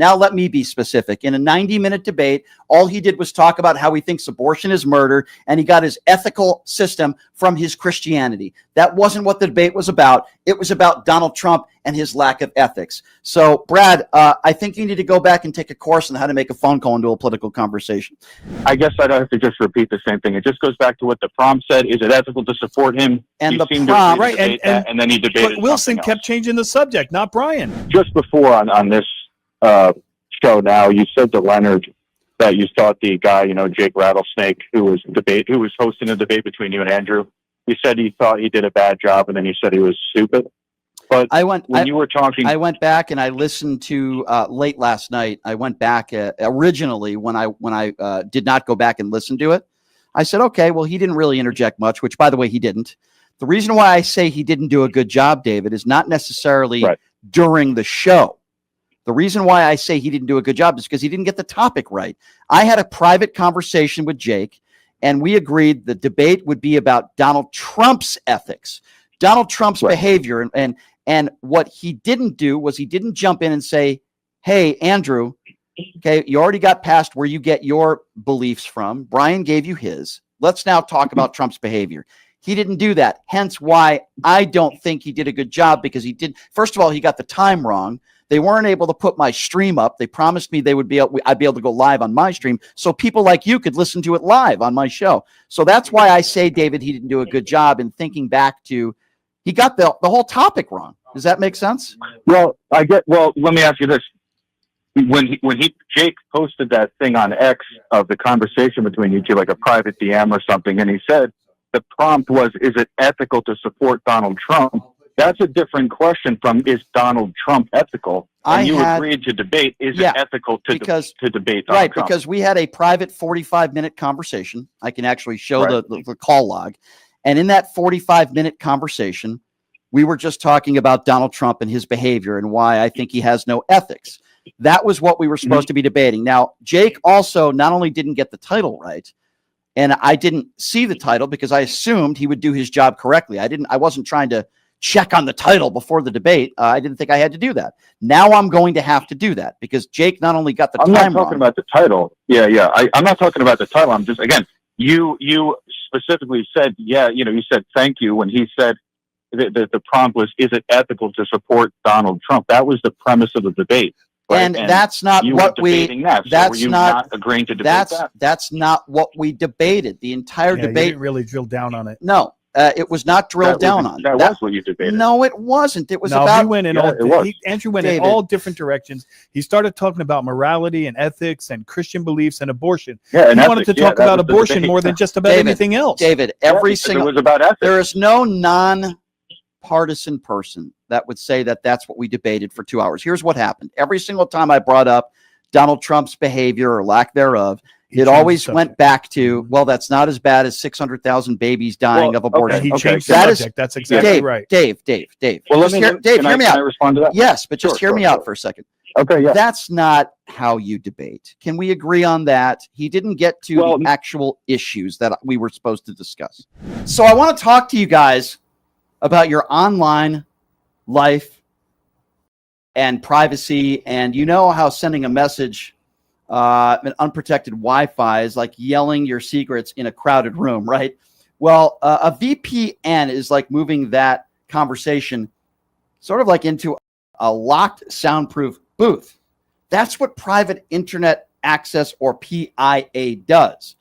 Now let me be specific. In a 90-minute debate, all he did was talk about how he thinks abortion is murder, and he got his ethical system from his Christianity. That wasn't what the debate was about. It was about Donald Trump and his lack of ethics. So, Brad, I think you need to go back and take a course on how to make a phone call into a political conversation. I guess I'd have to just repeat the same thing. It just goes back to what the prompt said. Is it ethical to support him? And you the prompt, right? And then he debated. But Wilson kept changing the subject, not Brian. Just before on this show, now you said to Leonard that you thought the guy, Jake Rattlesnake, who was hosting a debate between you and Andrew. You said he thought he did a bad job, and then you said he was stupid. But you were talking, I went back and I listened to late last night. I went back originally when I did not go back and listen to it. I said, okay, well, he didn't really interject much, which, by the way, he didn't. The reason why I say he didn't do a good job, David, is not necessarily during the show. The reason why I say he didn't do a good job is because he didn't get the topic right. I had a private conversation with Jake, and we agreed the debate would be about Donald Trump's ethics, Donald Trump's behavior. And what he didn't do was he didn't jump in and say, hey, Andrew, okay, you already got past where you get your beliefs from. Brian gave you his. Let's now talk about Trump's behavior. He didn't do that. Hence why I don't think he did a good job, because he did. First of all, he got the time wrong. They weren't able to put my stream up. They promised me I'd be able to go live on my stream so people like you could listen to it live on my show. So that's why I say, David, he didn't do a good job in thinking back to, he got the whole topic wrong. Does that make sense? Well, let me ask you this. When Jake posted that thing on X of the conversation between you two, like a private DM or something, and he said the prompt was, is it ethical to support Donald Trump? That's a different question from, is Donald Trump ethical? And you agreed to debate, is it ethical to debate Donald Trump? Right, because we had a private 45-minute conversation. I can actually show the call log. And in that 45-minute conversation, we were just talking about Donald Trump and his behavior and why I think he has no ethics. That was what we were supposed to be debating. Now, Jake also not only didn't get the title right, and I didn't see the title because I assumed he would do his job correctly. I wasn't trying to check on the title before the debate. I didn't think I had to do that. Now I'm going to have to do that because Jake not only got the time wrong. I'm not talking about the title. Yeah. I'm not talking about the title. I'm just, again, you specifically said, you said thank you when he said the prompt was, is it ethical to support Donald Trump? That was the premise of the debate. Right? And that's not what we. That's not agreeing to debate that. That's not what we debated. The entire debate. You didn't really drill down on it. No, it was not drilled down on. That was what you debated. No, it wasn't. It was about. He went in Andrew went in all different directions. He started talking about morality and ethics and Christian beliefs and abortion. Yeah, he wanted to talk about abortion more than just about anything else. David, every single. It was about ethics. There is no non-partisan person that would say that that's what we debated for 2 hours. Here's what happened. Every single time I brought up Donald Trump's behavior or lack thereove, it always went back to, well, that's not as bad as 600,000 babies dying of abortion. Okay. He changed the subject. That's exactly right. Dave. Well, hear me out. Can I respond to that? Yes, but just hear me out for a second. Okay, yeah. That's not how you debate. Can we agree on that? He didn't get to the actual issues that we were supposed to discuss. So I want to talk to you guys about your online life and privacy. And you know how sending a message an unprotected Wi-Fi is like yelling your secrets in a crowded room, right? Well, a VPN is like moving that conversation sort of like into a locked soundproof booth. That's what private internet access, or PIA, does.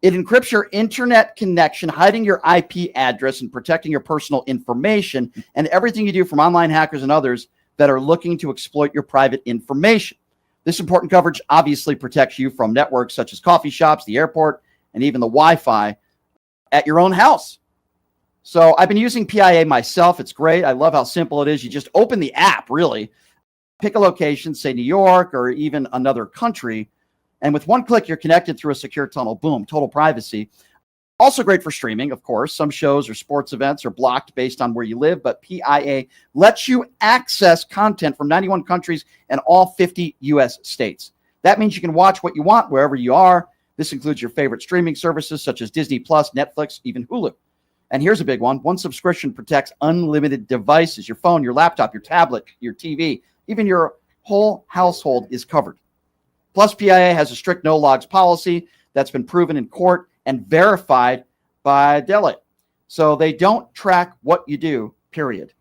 It encrypts your internet connection, hiding your IP address and protecting your personal information and everything you do from online hackers and others that are looking to exploit your private information. This important coverage obviously protects you from networks such as coffee shops, the airport, and even the Wi-Fi at your own house. So I've been using PIA myself. It's great. I love how simple it is. You just open the app, really, pick a location, say New York or even another country, and with one click, you're connected through a secure tunnel. Boom, total privacy. Also great for streaming, of course. Some shows or sports events are blocked based on where you live, but PIA lets you access content from 91 countries and all 50 U.S. states. That means you can watch what you want wherever you are. This includes your favorite streaming services such as Disney+, Netflix, even Hulu. And here's a big one. One subscription protects unlimited devices, your phone, your laptop, your tablet, your TV, even your whole household is covered. Plus, PIA has a strict no logs policy that's been proven in court and verified by Deloitte. So they don't track what you do, period.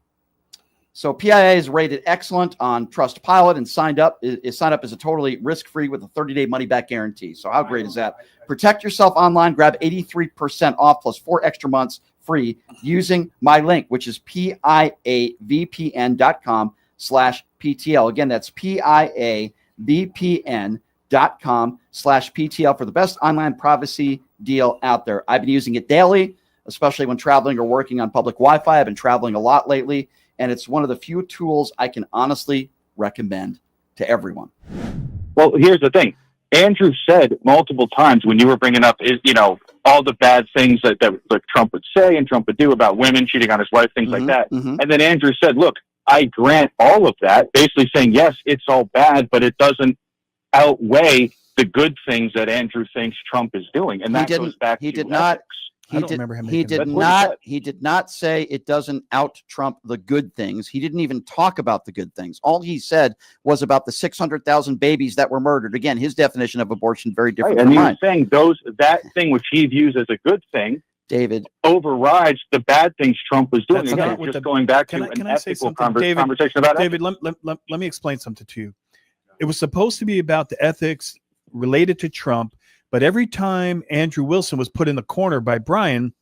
So PIA is rated excellent on Trustpilot and signed up as a totally risk-free with a 30-day money-back guarantee. So how great is that? Protect yourself online. Grab 83% off plus 4 extra months free using my link, which is piavpn.com/PTL. Again, that's piavpn.com/PTL for the best online privacy deal out there. I've been using it daily, especially when traveling or working on public Wi-Fi. I've been traveling a lot lately, and it's one of the few tools I can honestly recommend to everyone. Well, here's the thing. Andrew said multiple times when you were bringing up, all the bad things that Trump would say and Trump would do about women cheating on his wife, things like that. And then Andrew said, look, I grant all of that, basically saying, yes, it's all bad, but it doesn't outweigh the good things that Andrew thinks Trump is doing. And that goes back to ethics. I don't remember him. He did not say it doesn't out-Trump the good things. He didn't even talk about the good things. All he said was about the 600,000 babies that were murdered. Again, his definition of abortion very different from mine. And he was saying that thing which he views as a good thing, David, overrides the bad things Trump was doing. Again, just going back to an ethical conversation about David, let me explain something to you. It was supposed to be about the ethics related to Trump, but every time Andrew Wilson was put in the corner by Brian,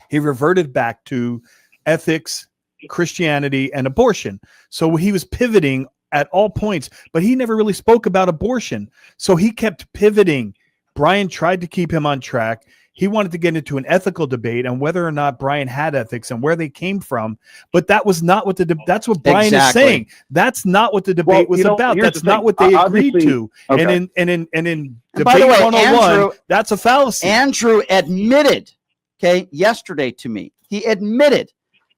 he reverted back to ethics, Christianity, and abortion. So he was pivoting at all points, but he never really spoke about abortion. So he kept pivoting. Brian tried to keep him on track. He wanted to get into an ethical debate on whether or not Brian had ethics and where they came from. But that was not what that's what Brian is saying. That's not what the debate was about. That's not what they agreed to. Okay. And in debate 101, that's a fallacy. Andrew admitted, yesterday to me, he admitted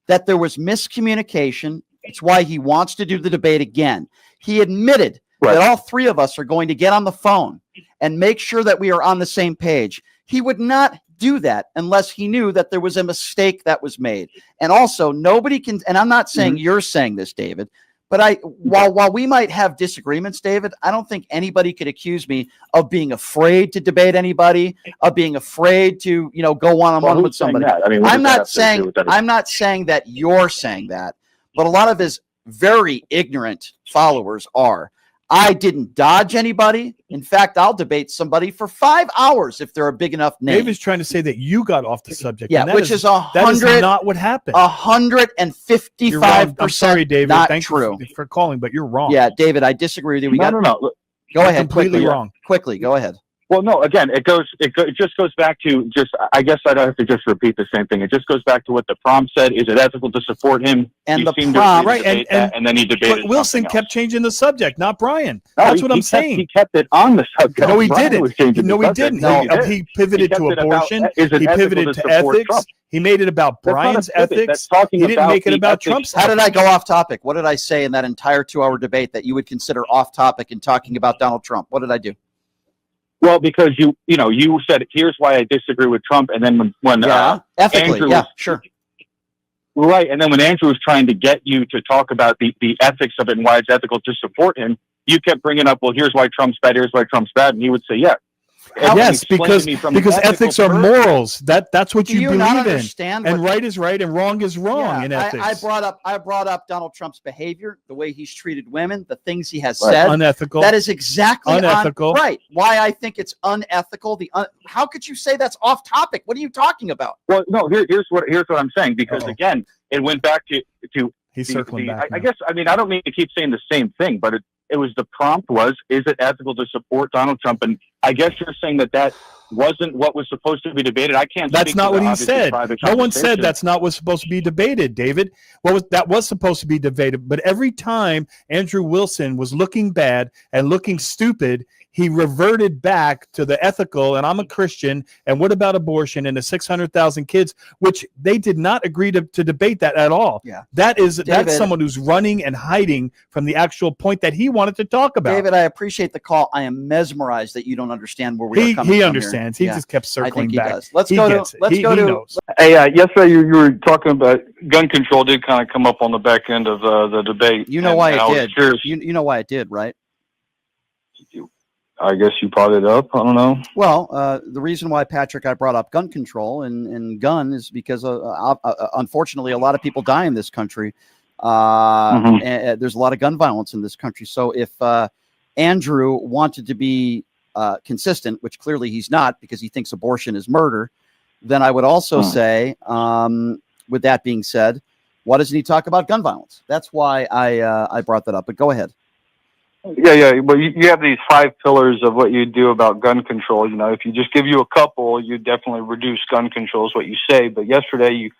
that there was miscommunication. It's why he wants to do the debate again. He admitted that all three of us are going to get on the phone and make sure that we are on the same page. He would not do that unless he knew that there was a mistake that was made. And also, nobody can, and I'm not saying you're saying this, David, but while we might have disagreements, David, I don't think anybody could accuse me of being afraid to debate anybody, of being afraid to, go one-on-one with somebody. I'm not saying that you're saying that, but a lot of his very ignorant followers are. I didn't dodge anybody. In fact, I'll debate somebody for 5 hours if they're a big enough name. David's trying to say that you got off the subject. Yeah, which is 100. That is not what happened. 155%. I'm sorry, David. Not Thank true. you for calling, but you're wrong. Yeah, David, I disagree with you. No. Go ahead. Completely wrong. Quickly, go ahead. Well, no, again, it just goes back to I guess I'd have to just repeat the same thing. It just goes back to what the prompt said. Is it ethical to support him? And the prompt, right? And then he debated. But Wilson kept changing the subject, not Brian. No, that's what I'm saying. He kept it on the subject. No, he didn't. No, he didn't. No, he pivoted to abortion. He pivoted to ethics. Trump? He made it about Brian's ethics. He didn't make it about Trump's. How did I go off topic? What did I say in that entire 2-hour debate that you would consider off topic in talking about Donald Trump? What did I do? Well, because you said, here's why I disagree with Trump. And then when ethically, Andrew sure. Right. And then when Andrew was trying to get you to talk about the ethics of it and why it's ethical to support him, you kept bringing up, well, here's why Trump's bad, here's why Trump's bad. And he would say, yeah. Yes, because ethics are morals. That's what you believe in. And right is right and wrong is wrong in ethics. I brought up Donald Trump's behavior, the way he's treated women, the things he has said. Unethical. That is exactly unethical. Right. Why I think it's unethical. How could you say that's off topic? What are you talking about? Well, no. Here's what I'm saying. Because again, it went back to he's circling back. I guess I don't mean to keep saying the same thing, but it was the prompt was, is it ethical to support Donald Trump? And I guess you're saying that wasn't what was supposed to be debated. I can't. That's not what he said. No one said that's not what's supposed to be debated, David. That was supposed to be debated. But every time Andrew Wilson was looking bad and looking stupid, he reverted back to the ethical, and I'm a Christian, and what about abortion and the 600,000 kids, which they did not agree to debate that at all. Yeah. That's someone who's running and hiding from the actual point that he wanted to talk about. David, I appreciate the call. I am mesmerized that you don't don't understand where we are coming from. He understands. Here. He just kept circling he back. Does. Let's he go gets to. it. Let's he go to. knows. Hey, yesterday you were talking about gun control. Did kind of come up on the back end of the debate. You know why it did. You know why it did, right? I guess you brought it up. I don't know. Well, the reason why, Patrick, I brought up gun control and gun is because, unfortunately, a lot of people die in this country. And there's a lot of gun violence in this country. So if Andrew wanted to be consistent, which clearly he's not because he thinks abortion is murder, then I would also say, with that being said, why doesn't he talk about gun violence? That's why I brought that up. But go ahead. Yeah. Well, you have these 5 pillars of what you do about gun control. You know, if you just give you a couple, you definitely reduce gun control is what you say. But yesterday you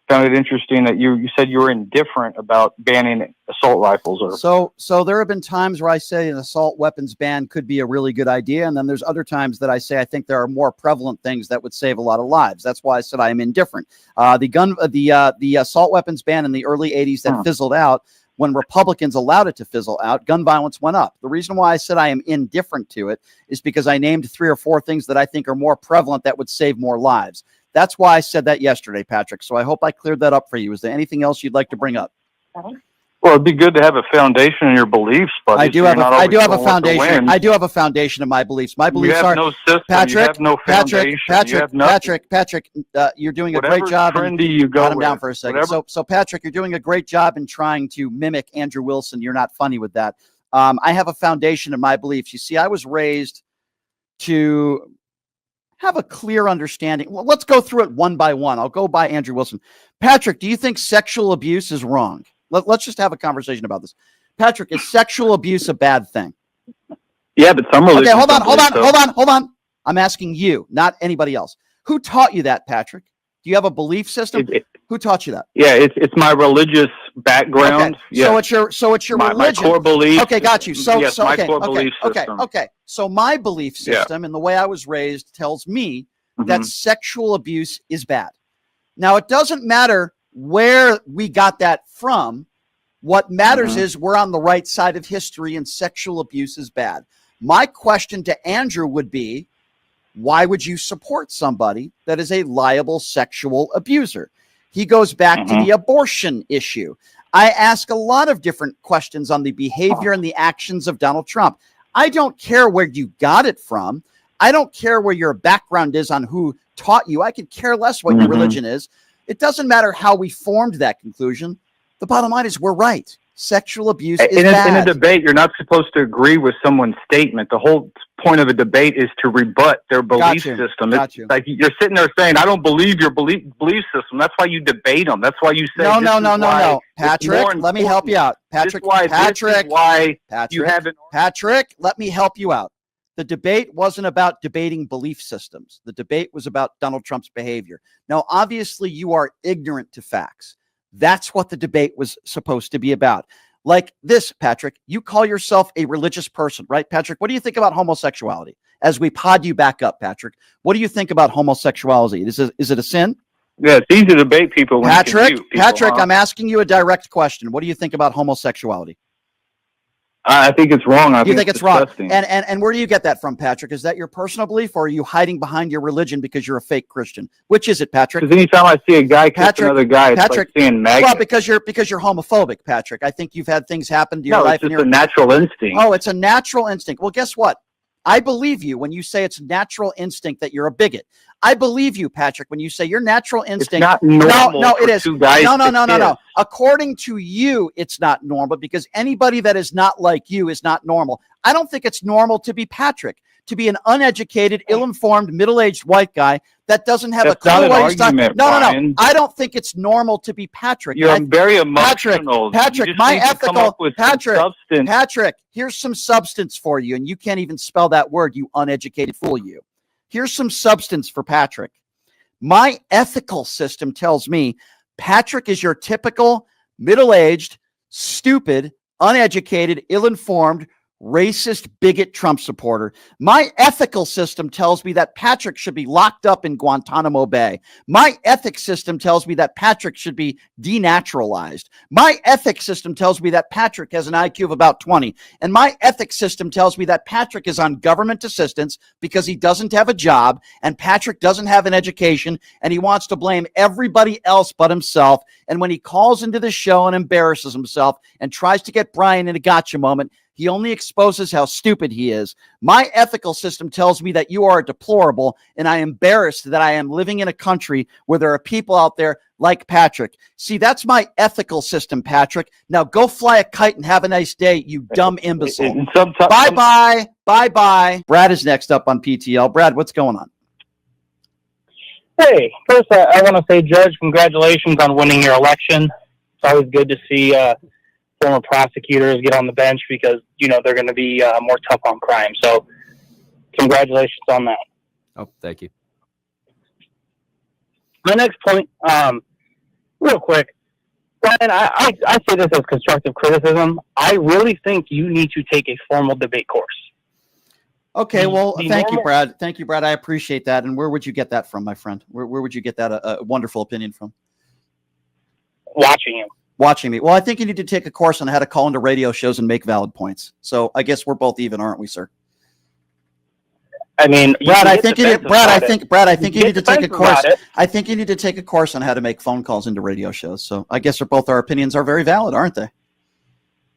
found it interesting that you said you were indifferent about banning assault rifles. So there have been times where I say an assault weapons ban could be a really good idea. And then there's other times that I say I think there are more prevalent things that would save a lot of lives. That's why I said I am indifferent. The assault weapons ban in the early 80s that fizzled out. When Republicans allowed it to fizzle out, gun violence went up. The reason why I said I am indifferent to it is because I named 3 or 4 things that I think are more prevalent that would save more lives. That's why I said that yesterday, Patrick. So I hope I cleared that up for you. Is there anything else you'd like to bring up? Well, it'd be good to have a foundation in your beliefs, but I do have a foundation. I do have a foundation in my beliefs. My beliefs are no system. Patrick. You have no foundation. Patrick. You're doing a great job. Got him down for a second. So Patrick, you're doing a great job in trying to mimic Andrew Wilson. You're not funny with that. I have a foundation in my beliefs. You see, I was raised to have a clear understanding. Well, let's go through it one by one. I'll go by Andrew Wilson. Patrick, do you think sexual abuse is wrong? Let's just have a conversation about this. Patrick, is sexual abuse a bad thing? Yeah, but some religions. Okay, hold on. I'm asking you, not anybody else. Who taught you that, Patrick? Do you have a belief system? Who taught you that? Yeah, it's my religious background. Okay. Yeah. So it's your religion. My core belief. Okay, got you. My core belief system. Okay. So my belief system and the way I was raised tells me that sexual abuse is bad. Now, it doesn't matter where we got that from. What matters is we're on the right side of history and sexual abuse is bad. My question to Andrew would be, why would you support somebody that is a liable sexual abuser? He goes back to the abortion issue. I ask a lot of different questions on the behavior and the actions of Donald Trump. I don't care where you got it from. I don't care where your background is on who taught you. I could care less what your religion is. It doesn't matter how we formed that conclusion. The bottom line is we're right. Sexual abuse is bad. In a debate, you're not supposed to agree with someone's statement. The whole point of a debate is to rebut their belief system. It's like you're sitting there saying, I don't believe your belief system. That's why you debate them. That's why you say, no. Patrick, let me help you out. Patrick, let me help you out. The debate wasn't about debating belief systems. The debate was about Donald Trump's behavior. Now, obviously, you are ignorant to facts. That's what the debate was supposed to be about. Like this, Patrick, you call yourself a religious person, right, Patrick? What do you think about homosexuality? As we pod you back up, Patrick, what do you think about homosexuality? Is it a sin? Yeah, it's easy to debate people. Patrick, I'm asking you a direct question. What do you think about homosexuality? I think it's wrong. You think it's wrong. And where do you get that from, Patrick? Is that your personal belief, or are you hiding behind your religion because you're a fake Christian? Which is it, Patrick? Because anytime I see a guy kiss another guy, it's like seeing MAGA. Well, because you're homophobic, Patrick. I think you've had things happen to your life. It's just a natural instinct. Oh, it's a natural instinct. Well, guess what? I believe you when you say it's natural instinct that you're a bigot. I believe you, Patrick, when you say your natural instinct. It's not normal. No, it is. No. According to you, it's not normal because anybody that is not like you is not normal. I don't think it's normal to be Patrick, to be an uneducated, ill-informed, middle-aged white guy that doesn't have a clue what he's talking about. No. I don't think it's normal to be Patrick. You're very emotional. Patrick, my ethical Patrick, here's some substance for you, and you can't even spell that word, you uneducated fool, you. Here's some substance for Patrick. My ethical system tells me Patrick is your typical middle-aged, stupid, uneducated, ill-informed, racist, bigot Trump supporter. My ethical system tells me that Patrick should be locked up in Guantanamo Bay. My ethics system tells me that Patrick should be denaturalized. My ethics system tells me that Patrick has an IQ of about 20. And my ethics system tells me that Patrick is on government assistance because he doesn't have a job and Patrick doesn't have an education and he wants to blame everybody else but himself. And when he calls into the show and embarrasses himself and tries to get Brian in a gotcha moment, he only exposes how stupid he is. My ethical system tells me that you are deplorable, and I am embarrassed that I am living in a country where there are people out there like Patrick. See, that's my ethical system, Patrick. Now go fly a kite and have a nice day, you dumb imbecile. Bye-bye. Bye-bye. Brad is next up on PTL. Brad, what's going on? Hey, first I want to say, Judge, congratulations on winning your election. It's always good to see former prosecutors get on the bench because, you know, they're going to be more tough on crime. So congratulations on that. Oh, thank you. My next point, real quick, Brian, I say this as constructive criticism. I really think you need to take a formal debate course. Okay, well, thank you, Brad. Thank you, Brad. I appreciate that. And where would you get that from, my friend? Where would you get that a wonderful opinion from? Watching you. Watching me. Well, I think you need to take a course on how to call into radio shows and make valid points. So I guess we're both even, aren't we, sir? I mean, Brad, I think you need to take a course. I think you need to take a course on how to make phone calls into radio shows. So I guess both our opinions are very valid, aren't they?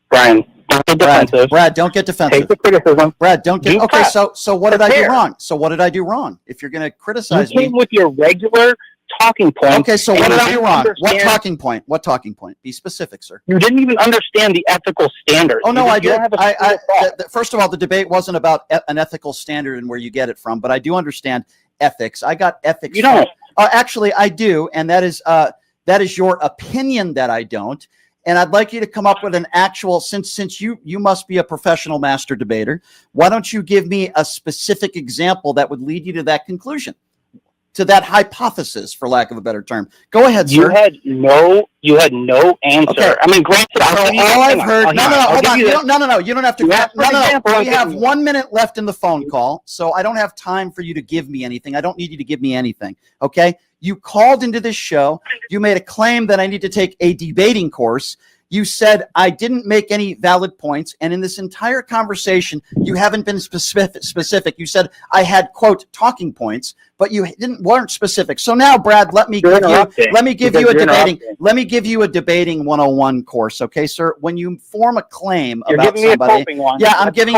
Brian, don't get defensive. Brad, don't get defensive. Take the criticism. Brad, don't get. Okay, so what did I do wrong? So what did I do wrong? If you're going to criticize me, you came with your regular talking point. Okay, so what did I do wrong? What talking point? What talking point? Be specific, sir. You didn't even understand the ethical standards. Oh, no, I did. First of all, the debate wasn't about an ethical standard and where you get it from, but I do understand ethics. I got ethics. You don't. Actually, I do, and that is your opinion that I don't. And I'd like you to come up with an actual, since you must be a professional master debater, why don't you give me a specific example that would lead you to that conclusion? To that hypothesis, for lack of a better term. Go ahead, sir. You had no answer. Okay. I mean, granted, all I've heard. No. You don't have to. No. We have 1 minute left in the phone call, so I don't have time for you to give me anything. I don't need you to give me anything. Okay. You called into this show. You made a claim that I need to take a debating course. You said I didn't make any valid points. And in this entire conversation, you haven't been specific. You said I had, quote, talking points, but you weren't specific. So now, Brad, let me give you a debating 101 course. Okay, sir. When you form a claim about somebody, I'm going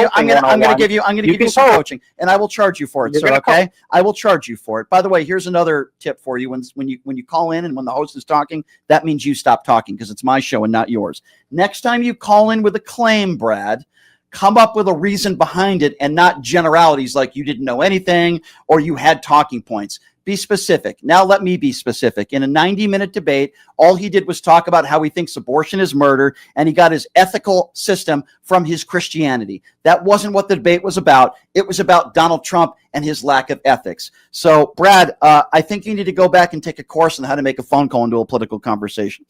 to give you some coaching, and I will charge you for it, sir. Okay, I will charge you for it. By the way, here's another tip for you. When you call in and when the host is talking, that means you stop talking because it's my show and not yours. Next time you call in with a claim, Brad, come up with a reason behind it and not generalities like you didn't know anything or you had talking points. Be specific. Now let me be specific. In a 90-minute debate, all he did was talk about how he thinks abortion is murder, and he got his ethical system from his Christianity. That wasn't what the debate was about. It was about Donald Trump and his lack of ethics. So, Brad, I think you need to go back and take a course on how to make a phone call into a political conversation.